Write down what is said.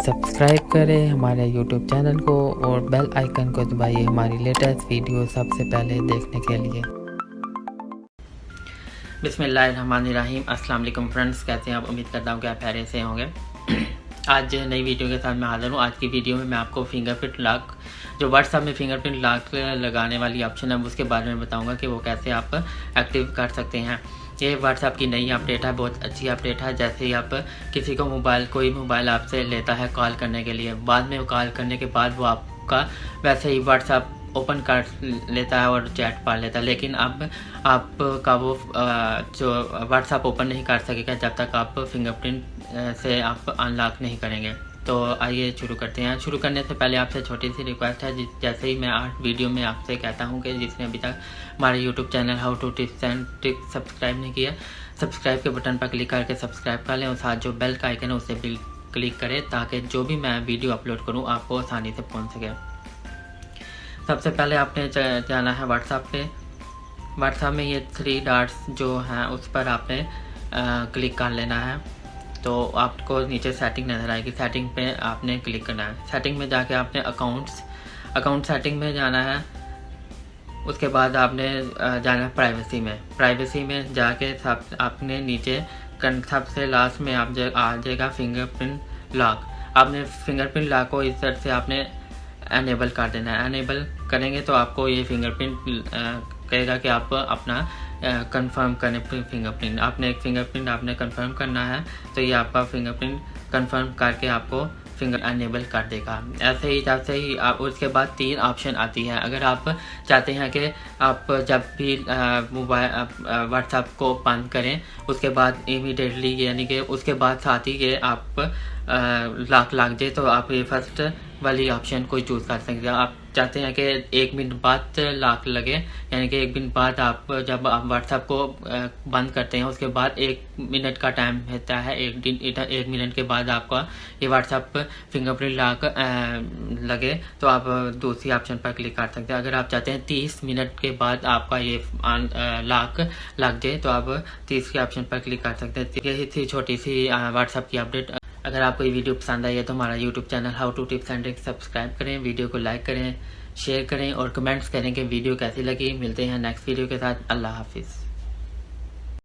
Subscribe करें हमारे YouTube channel को और बेल आइकन को दबाइए हमारी लेटेस्ट वीडियो सबसे पहले देखने के लिए। बिस्मिल्लाहिर्रहमानिर्रहीम। अस्सलाम वालेकुम फ्रेंड्स, कैसे हैं आप? उम्मीद करता हूँ कि आप खैरियत से होंगे। आज नई वीडियो के साथ मैं हाज़िर हूँ। आज की वीडियो में मैं आपको फिंगरप्रिंट लॉक, जो व्हाट्सएप में फिंगरप्रिंट लॉक लगाने वाली ऑप्शन है, उसके बारे में बताऊँगा कि वो कैसे आप एक्टिव कर सकते हैं। ये व्हाट्सएप की नई अपडेट है, बहुत अच्छी अपडेट है। जैसे ही आप किसी को कोई मोबाइल आपसे लेता है कॉल करने के लिए, बाद में कॉल करने के बाद वो आपका वैसे ही व्हाट्सएप ओपन कर लेता है और चैट पढ़ लेता है, लेकिन अब आपका वो जो व्हाट्सएप ओपन नहीं कर सकेगा जब तक आप फिंगरप्रिंट से आप अनलॉक नहीं करेंगे। तो आइए शुरू करते हैं। शुरू करने से पहले आपसे छोटी सी रिक्वेस्ट है, जैसे ही मैं आज वीडियो में आपसे कहता हूं कि जिसने अभी तक हमारे YouTube channel how to tips and tricks subscribe नहीं किया, सब्सक्राइब के बटन पर क्लिक करके सब्सक्राइब कर लें और साथ जो बेल का आइकन है उसे भी क्लिक करें ताकि जो भी मैं वीडियो अपलोड करूँ आपको आसानी से पहुँच सके। सबसे पहले आपने जाना है व्हाट्सएप पे। व्हाट्सएप में ये 3 डॉट्स जो हैं उस पर आपने क्लिक कर लेना है। तो आपको नीचे सेटिंग नज़र आएगी, सेटिंग पे आपने क्लिक करना है। सेटिंग में जाके आपने अकाउंट सेटिंग में जाना है। उसके बाद आपने जाना है प्राइवेसी में जाके आपने नीचे सबसे लास्ट में आप आ जाएगा फिंगरप्रिंट लॉक। आपने फिंगरप्रिंट लॉक को इस तरह से आपने एनेबल कर देना है। एनेबल करेंगे तो आपको ये फिंगरप्रिंट कहेगा कि आप अपना कंफर्म करें फिंगरप्रिंट। आपने कंफर्म करना है, तो ये आपका फिंगरप्रिंट कंफर्म करके आपको फिंगर एनेबल कर देगा। ऐसे ही जैसे ही आप उसके बाद 3 ऑप्शन आती है। अगर आप चाहते हैं कि आप जब भी मोबाइल व्हाट्सएप को बंद करें उसके बाद इमीडिएटली, यानी कि उसके बाद साथ ही कि आप लॉक लग जाए, तो आप ये फर्स्ट वाली ऑप्शन को चूज़ कर सकते हैं। आप चाहते हैं कि 1 मिनट बाद लॉक लगे, यानी कि 1 मिनट बाद आप जब आप व्हाट्सएप को बंद करते हैं उसके बाद 1 मिनट का टाइम रहता है। 1 मिनट के बाद आपका ये व्हाट्सएप फिंगरप्रिंट लॉक लगे तो आप दूसरी ऑप्शन पर क्लिक कर सकते हैं। अगर आप चाहते हैं 30 मिनट के बाद आपका ये लॉक लग जाए तो आप तीसरी ऑप्शन पर क्लिक कर सकते हैं। यही थी छोटी सी व्हाट्सएप की अपडेट। अगर आपको ये वीडियो पसंद आई है तो हमारा YouTube channel how to tips and tricks subscribe करें, वीडियो को लाइक करें, शेयर करें और कमेंट्स करें कि वीडियो कैसी लगी। मिलते हैं नेक्स्ट वीडियो के साथ। अल्लाह हाफिज़।